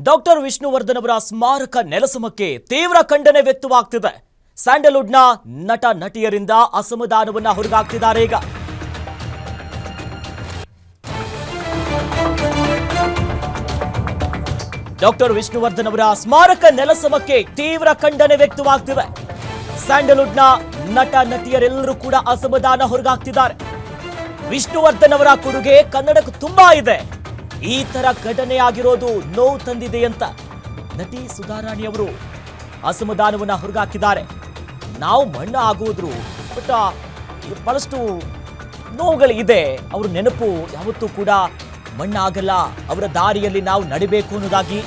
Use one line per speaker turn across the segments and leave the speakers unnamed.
Doctor Vishnuvardhan ಅವರ ಸ್ಮಾರಕ ನೆಲಸಮಕ್ಕೆ ತೀವ್ರ ಖಂಡನೆ ವ್ಯಕ್ತವಾಗ್ತಿದೆ. ಸ್ಯಾಂಡಲ್ವುಡ್ನ ನಟ ನಟಿಯರಿಂದ ಅಸಮಾಧಾನವನ್ನ ಹೊರಗಾಗ್ತಿದ್ದಾರೆ. ಈಗ ಡಾಕ್ಟರ್ ವಿಷ್ಣುವರ್ಧನ್ ಅವರ ಸ್ಮಾರಕ ನೆಲಸಮಕ್ಕೆ ತೀವ್ರ ಖಂಡನೆ ವ್ಯಕ್ತವಾಗ್ತಿದೆ. ಸ್ಯಾಂಡಲ್ವುಡ್ನ ನಟ ನಟಿಯರೆಲ್ಲರೂ ಕೂಡ ಅಸಮಾಧಾನ ಹೊರಗಾಗ್ತಿದ್ದಾರೆ. ವಿಷ್ಣುವರ್ಧನ್ ಅವರ ಕೊಡುಗೆ ಕನ್ನಡಕ್ಕೆ ತುಂಬಾ ಇದೆ. ಈ ತರ ಘಟನೆ ಆಗಿರೋದು ನೋವು ತಂದಿದೆ ಅಂತ ನಟಿ ಸುಧಾರಾಣಿ ಅವರು ಅಸಮಾಧಾನವನ್ನ ಹೊರಗಾಕಿದ್ದಾರೆ. ನಾವು ಮಣ್ಣ ಆಗೋದ್ರು ಬಟ್ ಬಹಳಷ್ಟು ನೋವುಗಳಿದೆ. ಅವ್ರ ನೆನಪು ಯಾವತ್ತೂ ಕೂಡ ಮಣ್ಣಾಗಲ್ಲ. ಅವರ ದಾರಿಯಲ್ಲಿ ನಾವು ನಡಿಬೇಕು ಅನ್ನೋದಾಗಿ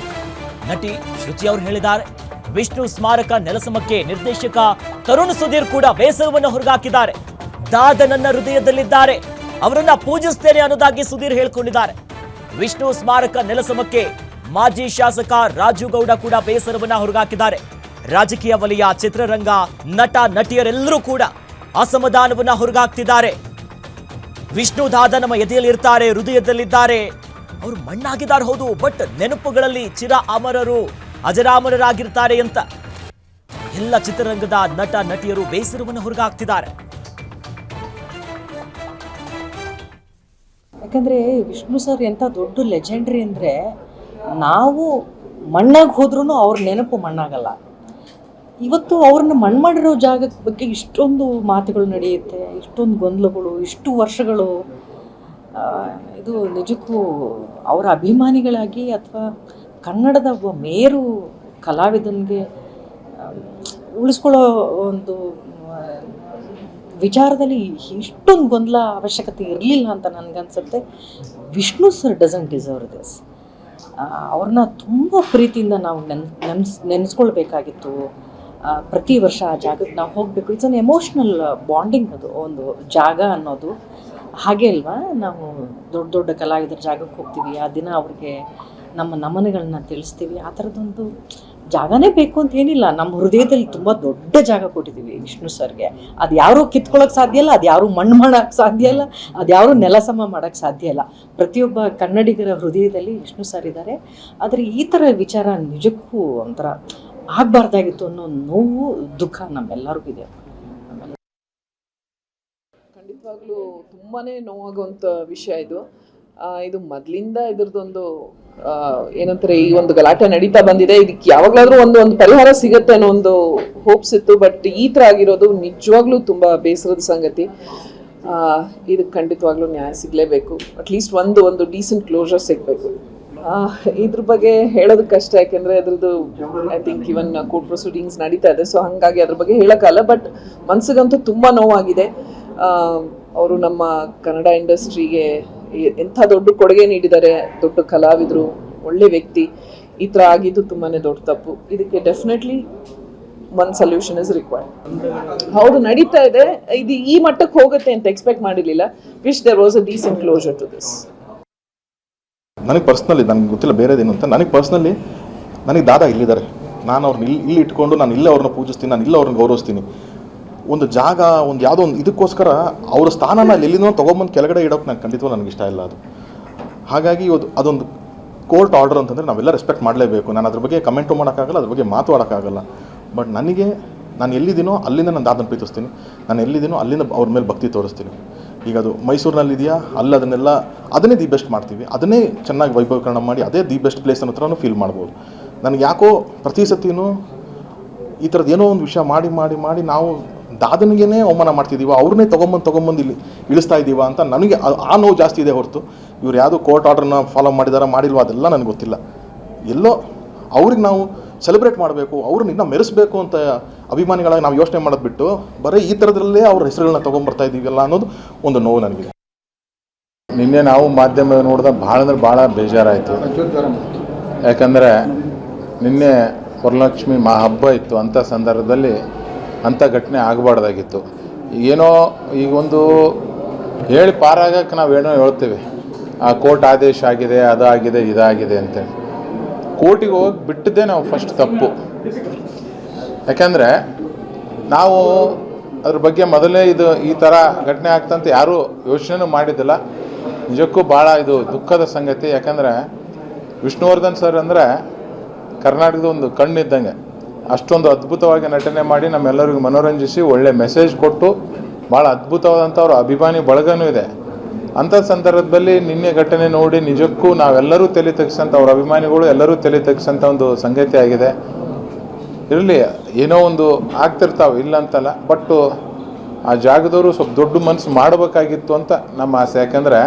ನಟಿ ಶ್ರುತಿ ಅವರು ಹೇಳಿದ್ದಾರೆ. ವಿಷ್ಣು ಸ್ಮಾರಕ ನೆಲಸಮಕ್ಕೆ ನಿರ್ದೇಶಕ ತರುಣ್ ಸುಧೀರ್ ಕೂಡ ಬೇಸರವನ್ನು ಹೊರಗಾಕಿದ್ದಾರೆ. ದಾದ ನನ್ನ ಹೃದಯದಲ್ಲಿದ್ದಾರೆ, ಅವರನ್ನ ಪೂಜಿಸ್ತೇನೆ ಅನ್ನೋದಾಗಿ ಸುಧೀರ್ ಹೇಳಿಕೊಂಡಿದ್ದಾರೆ. ವಿಷ್ಣು ಸ್ಮಾರಕ ನೆಲಸಮಕ್ಕೆ ಮಾಜಿ ಶಾಸಕ ರಾಜು ಗೌಡ ಕೂಡ ಬೇಸರವನ್ನ ಹೊರಗಾಕಿದ್ದಾರೆ. ರಾಜಕೀಯ ವಲಯ, ಚಿತ್ರರಂಗ, ನಟ ನಟಿಯರೆಲ್ಲರೂ ಕೂಡ ಅಸಮಾಧಾನವನ್ನ ಹೊರಗಾಕ್ತಿದ್ದಾರೆ. ವಿಷ್ಣು ದಾದ ನಮ್ಮ ಎದೆಯಲ್ಲಿ ಇರ್ತಾರೆ, ಹೃದಯದಲ್ಲಿದ್ದಾರೆ. ಅವರು ಮಣ್ಣಾಗಿದ್ದಾರೆ ಹೌದು, ಬಟ್ ನೆನಪುಗಳಲ್ಲಿ ಚಿರ ಅಮರರು, ಅಜರಾಮರರಾಗಿರ್ತಾರೆ ಅಂತ ಎಲ್ಲ ಚಿತ್ರರಂಗದ ನಟ ನಟಿಯರು ಬೇಸರವನ್ನು ಹೊರಗಾಕ್ತಿದ್ದಾರೆ.
ಯಾಕಂದರೆ ವಿಷ್ಣು ಸರ್ ಎಂಥ ದೊಡ್ಡ ಲೆಜೆಂಡ್ರಿ ಅಂದರೆ, ನಾವು ಮಣ್ಣಾಗಿ ಹೋದ್ರೂ ಅವ್ರ ನೆನಪು ಮಣ್ಣಾಗಲ್ಲ. ಇವತ್ತು ಅವ್ರನ್ನ ಮಣ್ಣು ಮಾಡಿರೋ ಜಾಗದ ಬಗ್ಗೆ ಇಷ್ಟೊಂದು ಮಾತುಗಳು ನಡೆಯುತ್ತೆ, ಇಷ್ಟೊಂದು ಗೊಂದಲಗಳು, ಇಷ್ಟು ವರ್ಷಗಳು. ಇದು ನಿಜಕ್ಕೂ ಅವರ ಅಭಿಮಾನಿಗಳಾಗಿ ಅಥವಾ ಕನ್ನಡದ ಒಬ್ಬ ಮೇರು ಕಲಾವಿದನಿಗೆ ಉಳಿಸ್ಕೊಳ್ಳೋ ಒಂದು ವಿಚಾರದಲ್ಲಿ ಇಷ್ಟೊಂದು ಗೊಂದಲ ಅವಶ್ಯಕತೆ ಇರಲಿಲ್ಲ ಅಂತ ನನಗನ್ಸುತ್ತೆ. Vishnu sir doesn't deserve this. ಅವ್ರನ್ನ ತುಂಬ ಪ್ರೀತಿಯಿಂದ ನಾವು ನೆನೆಸ್ಕೊಳ್ಬೇಕಾಗಿತ್ತು. ಪ್ರತಿ ವರ್ಷ ಆ ಜಾಗಕ್ಕೆ ನಾವು ಹೋಗಬೇಕು. It's an emotional bonding. ಅದು ಒಂದು ಜಾಗ ಅನ್ನೋದು ಹಾಗೆ ಅಲ್ವಾ. ನಾವು ದೊಡ್ಡ ದೊಡ್ಡ ಕಲಾವಿದರ ಜಾಗಕ್ಕೆ ಹೋಗ್ತೀವಿ, ಆ ದಿನ ಅವ್ರಿಗೆ ನಮ್ಮ ನಮನಗಳನ್ನ ತಿಳಿಸ್ತೀವಿ. ಆ ಥರದ್ದೊಂದು ಜಾಗನೇ ಬೇಕು ಅಂತ ಏನಿಲ್ಲ. ನಮ್ಮ ಹೃದಯದಲ್ಲಿ ತುಂಬ ದೊಡ್ಡ ಜಾಗ ಕೊಟ್ಟಿದ್ದೀವಿ ವಿಷ್ಣು ಸರ್ಗೆ. ಅದು ಯಾರೂ ಕಿತ್ಕೊಳ್ಳೋಕೆ ಸಾಧ್ಯ ಇಲ್ಲ, ಅದು ಯಾರೂ ಮಣ್ಣು ಮಾಡೋಕ್ಕೆ ಸಾಧ್ಯ ಇಲ್ಲ, ಅದು ಯಾರೂ ನೆಲಸಮ ಮಾಡೋಕ್ಕೆ ಸಾಧ್ಯ ಇಲ್ಲ. ಪ್ರತಿಯೊಬ್ಬ ಕನ್ನಡಿಗರ ಹೃದಯದಲ್ಲಿ ವಿಷ್ಣು ಸರ್ ಇದ್ದಾರೆ. ಆದರೆ ಈ ಥರ ವಿಚಾರ ನಿಜಕ್ಕೂ ಒಂಥರ ಆಗಬಾರ್ದಾಗಿತ್ತು ಅನ್ನೋ ನೋವು, ದುಃಖ ನಮ್ಮೆಲ್ಲರಿಗೂ ಇದೆ.
ಖಂಡಿತವಾಗ್ಲೂ ತುಂಬಾ ನೋವಾಗುವಂಥ ವಿಷಯ ಇದು. ಇದು ಮೊದಲಿಂದ ಇದ್ರದ್ದೊಂದು ಏನಂತಾರೆ, ಈ ಒಂದು ಗಲಾಟೆ ನಡೀತಾ ಬಂದಿದೆ. ಇದಕ್ಕೆ ಯಾವಾಗಲಾದ್ರೂ ಒಂದು ಪರಿಹಾರ ಸಿಗುತ್ತೆ ಅನ್ನೋ ಒಂದು ಹೋಪ್ಸ್ ಇತ್ತು. ಬಟ್ ಈ ಥರ ಆಗಿರೋದು ನಿಜವಾಗ್ಲೂ ತುಂಬ ಬೇಸರದ ಸಂಗತಿ. ಇದಕ್ಕೆ ಖಂಡಿತವಾಗ್ಲೂ ನ್ಯಾಯ ಸಿಗಲೇಬೇಕು. ಅಟ್ಲೀಸ್ಟ್ ಒಂದು ಡೀಸೆಂಟ್ ಕ್ಲೋಸರ್ ಸಿಗಬೇಕು. ಇದ್ರ ಬಗ್ಗೆ ಹೇಳೋದಕ್ಕೆ ಕಷ್ಟ, ಯಾಕೆಂದರೆ ಅದ್ರದ್ದು I think even court proceedings ನಡೀತಾ ಇದೆ. ಸೊ ಹಾಗಾಗಿ ಅದ್ರ ಬಗ್ಗೆ ಹೇಳೋಕ್ಕಲ್ಲ. ಬಟ್ ಮನಸ್ಸಿಗಂತೂ ತುಂಬ ನೋವಾಗಿದೆ. ಅವರು ನಮ್ಮ ಕನ್ನಡ ಇಂಡಸ್ಟ್ರಿಗೆ ಎಂಥ ದೊಡ್ಡ ಕೊಡುಗೆ ನೀಡಿದ್ದಾರೆ, ದೊಡ್ಡ ಕಲಾವಿದರು, ಒಳ್ಳೆ ವ್ಯಕ್ತಿ. ಈ ಥರ ಆಗಿದ್ದು ತುಂಬಾ ದೊಡ್ಡ ತಪ್ಪು. ಇದಕ್ಕೆ definitely one solution is required. ಹೌದು, ನಡೀತಾ ಇದೆ. ಇದು ಈ ಮಟ್ಟಕ್ಕೆ ಹೋಗುತ್ತೆ ಅಂತ ಎಕ್ಸ್ಪೆಕ್ಟ್ ಮಾಡಿರಲಿಲ್ಲ. Wish there was a decent closure to this.
ನನಗೆ ಪರ್ಸ್ನಲಿ, ನನಗೆ ಗೊತ್ತಿಲ್ಲ ಬೇರೆದೇನು ಅಂತ, ನನಗೆ ಪರ್ಸ್ನಲಿ ನನಗೆ ದಾದ ಇಲ್ಲಿದ್ದಾರೆ. ನಾನು ಅವ್ರನ್ನ ಇಲ್ಲಿ ಇಟ್ಕೊಂಡು ನಾನು ಇಲ್ಲೇ ಅವ್ರನ್ನ ಪೂಜಿಸ್ತೀನಿ, ನಾನು ಇಲ್ಲೇ ಅವ್ರನ್ನ ಗೌರವಿಸ್ತೀನಿ. ಒಂದು ಜಾಗ, ಒಂದು ಯಾವುದೋ ಒಂದು ಇದಕ್ಕೋಸ್ಕರ ಅವರ ಸ್ಥಾನನ ಎಲ್ಲಿಂದೋ ತೊಗೊಂಬಂದು ಕೆಳಗಡೆ ಇಡೋಕೆ ನನಗೆ ಖಂಡಿತವೂ ನನಗೆ ಇಷ್ಟ ಇಲ್ಲ ಅದು. ಹಾಗಾಗಿ ಅದೊಂದು ಕೋರ್ಟ್ ಆರ್ಡರ್ ಅಂತಂದರೆ ನಾವೆಲ್ಲ ರೆಸ್ಪೆಕ್ಟ್ ಮಾಡಲೇಬೇಕು. ನಾನು ಅದ್ರ ಬಗ್ಗೆ ಕಮೆಂಟು ಮಾಡೋಕ್ಕಾಗಲ್ಲ, ಅದ್ರ ಬಗ್ಗೆ ಮಾತಾಡೋಕ್ಕಾಗಲ್ಲ. ಬಟ್ ನಾನು ಎಲ್ಲಿದ್ದೀನೋ ಅಲ್ಲಿಂದ ನಾನು ದಾದನ ಪ್ರೀತಿಸ್ತೀನಿ, ನಾನು ಎಲ್ಲಿದ್ದೀನೋ ಅಲ್ಲಿಂದ ಅವ್ರ ಮೇಲೆ ಭಕ್ತಿ ತೋರಿಸ್ತೀನಿ. ಈಗ ಅದು ಮೈಸೂರಿನಲ್ಲಿದೆಯಾ, ಅಲ್ಲಿ ಅದನ್ನೇ ದಿ ಬೆಸ್ಟ್ ಮಾಡ್ತೀವಿ, ಅದನ್ನೇ ಚೆನ್ನಾಗಿ ವೈಭವೀಕರಣ ಮಾಡಿ ಅದೇ ದಿ ಬೆಸ್ಟ್ ಪ್ಲೇಸ್ ಅನ್ನೋ ಥರನೂ ಫೀಲ್ ಮಾಡ್ಬೋದು. ನನಗೆ ಯಾಕೋ ಪ್ರತಿ ಸತಿನೂ ಈ ಥರದ್ದು ಏನೋ ಒಂದು ವಿಷಯ ಮಾಡಿ ನಾವು ದಾದನಿಗೇ ಅವಮಾನ ಮಾಡ್ತಿದ್ದೀವ, ಅವ್ರನ್ನೇ ತೊಗೊಂಬಂದು ಇಲ್ಲಿ ಇಳಿಸ್ತಾ ಇದ್ದೀವ ಅಂತ ನನಗೆ ಆ ನೋವು ಜಾಸ್ತಿ ಇದೆ ಹೊರತು ಇವ್ರು ಯಾವುದೋ ಕೋರ್ಟ್ ಆರ್ಡ್ರನ್ನ ಫಾಲೋ ಮಾಡಿಲ್ವ ಅದೆಲ್ಲ ನನಗೆ ಗೊತ್ತಿಲ್ಲ. ಎಲ್ಲೋ ಅವ್ರಿಗೆ ನಾವು ಸೆಲೆಬ್ರೇಟ್ ಮಾಡಬೇಕು, ಅವ್ರನ್ನ ಇನ್ನೂ ಮೆರೆಸಬೇಕು ಅಂತ ಅಭಿಮಾನಿಗಳಾಗಿ ನಾವು ಯೋಚನೆ ಮಾಡೋದು ಬಿಟ್ಟು ಬರೀ ಈ ಥರದ್ರಲ್ಲೇ ಅವ್ರ ಹೆಸರುಗಳನ್ನ ತೊಗೊಂಬರ್ತಾ ಇದ್ದೀವಲ್ಲ ಅನ್ನೋದು ಒಂದು ನೋವು ನನಗಿದೆ.
ನಿನ್ನೆ ನಾವು ಮಾಧ್ಯಮ ನೋಡಿದಾಗ ಭಾಳ ಬೇಜಾರಾಯಿತು. ಯಾಕಂದರೆ ನಿನ್ನೆ ವರಲಕ್ಷ್ಮಿ ಹಬ್ಬ ಇತ್ತು. ಅಂಥ ಸಂದರ್ಭದಲ್ಲಿ ಅಂಥ ಘಟನೆ ಆಗಬಾರ್ದಾಗಿತ್ತು. ಏನೋ ಈಗ ಒಂದು ಹೇಳಿ ಪಾರಾಗಕ್ಕೆ ನಾವೇನೋ ಹೇಳ್ತೀವಿ, ಆ ಕೋರ್ಟ್ ಆದೇಶ ಆಗಿದೆ, ಅದಾಗಿದೆ, ಇದಾಗಿದೆ ಅಂತೇಳಿ. ಕೋರ್ಟಿಗೆ ಹೋಗಿ ಬಿಟ್ಟಿದ್ದೇ ನಾವು ಫಸ್ಟ್ ತಪ್ಪು. ಯಾಕಂದರೆ ನಾವು ಅದ್ರ ಬಗ್ಗೆ ಮೊದಲೇ ಈ ಥರ ಘಟನೆ ಆಗ್ತಂತ ಯಾರೂ ಯೋಚನೆನೂ ಮಾಡಿದ್ದಿಲ್ಲ. ನಿಜಕ್ಕೂ ಭಾಳ ಇದು ದುಃಖದ ಸಂಗತಿ. ಯಾಕಂದರೆ ವಿಷ್ಣುವರ್ಧನ್ ಸರ್ ಅಂದರೆ ಕರ್ನಾಟಕದ ಒಂದು ಕಣ್ಣಿದ್ದಂಗೆ. ಅಷ್ಟೊಂದು ಅದ್ಭುತವಾಗಿ ನಟನೆ ಮಾಡಿ ನಮ್ಮೆಲ್ಲರಿಗೂ ಮನೋರಂಜಿಸಿ ಒಳ್ಳೆ ಮೆಸೇಜ್ ಕೊಟ್ಟು ಭಾಳ ಅದ್ಭುತವಾದಂಥ ಅವ್ರ ಅಭಿಮಾನಿ ಬಳಗನೂ ಇದೆ. ಅಂಥ ಸಂದರ್ಭದಲ್ಲಿ ನಿನ್ನೆ ಘಟನೆ ನೋಡಿ ನಿಜಕ್ಕೂ ನಾವೆಲ್ಲರೂ ತಲೆ ತೆಗ್ಸಂಥ ಅವ್ರ ಅಭಿಮಾನಿಗಳು ಎಲ್ಲರೂ ತಲೆ ತೆಗ್ಸಂಥ ಒಂದು ಸಂಗತಿ ಆಗಿದೆ. ಇರಲಿ, ಏನೋ ಒಂದು ಆಗ್ತಿರ್ತಾವೆ ಇಲ್ಲ ಅಂತಲ್ಲ, ಬಟ್ ಆ ಜಾಗದವರು ಸ್ವಲ್ಪ ದೊಡ್ಡ ಮನಸ್ಸು ಮಾಡಬೇಕಾಗಿತ್ತು ಅಂತ ನಮ್ಮ ಆಸೆ. ಯಾಕಂದರೆ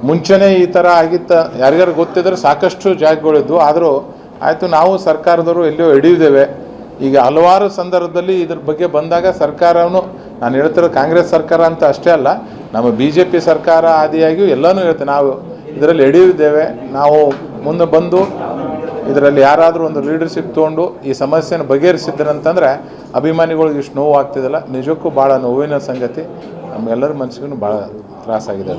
ಮುಂಚೆನೇ ಈ ಥರ ಆಗಿತ್ತ ಯಾರಿಗಾರು ಗೊತ್ತಿದ್ರೆ ಸಾಕಷ್ಟು ಜಾಗಗಳಿದ್ವು. ಆದರೂ ಆಯಿತು, ನಾವು ಸರ್ಕಾರದವರು ಎಲ್ಲಿಯೋ ಹಿಡಿಯುತ್ತೇವೆ. ಈಗ ಹಲವಾರು ಸಂದರ್ಭದಲ್ಲಿ ಇದ್ರ ಬಗ್ಗೆ ಬಂದಾಗ ಸರ್ಕಾರವನ್ನು, ನಾನು ಹೇಳ್ತಿರೋ ಕಾಂಗ್ರೆಸ್ ಸರ್ಕಾರ ಅಂತ ಅಷ್ಟೇ ಅಲ್ಲ, ನಮ್ಮ BJP ಸರ್ಕಾರ ಆದಿಯಾಗಿಯೂ ಎಲ್ಲನೂ ಹೇಳ್ತೇವೆ, ನಾವು ಇದರಲ್ಲಿ ಹಿಡಿಯುತ್ತೇವೆ. ನಾವು ಮುಂದೆ ಬಂದು ಇದರಲ್ಲಿ ಯಾರಾದರೂ ಒಂದು ಲೀಡರ್ಶಿಪ್ ತೊಗೊಂಡು ಈ ಸಮಸ್ಯೆನ ಬಗೆಹರಿಸಿದ್ರಂತಂದರೆ ಅಭಿಮಾನಿಗಳಿಗೆ ಇಷ್ಟು ನೋವು ಆಗ್ತಿದಲ್ಲ, ನಿಜಕ್ಕೂ ಭಾಳ ನೋವಿನ ಸಂಗತಿ. ನಮ್ಮೆಲ್ಲರ ಮನಸ್ಸಿಗೂ ಭಾಳ ತ್ರಾಸಾಗಿದೆ.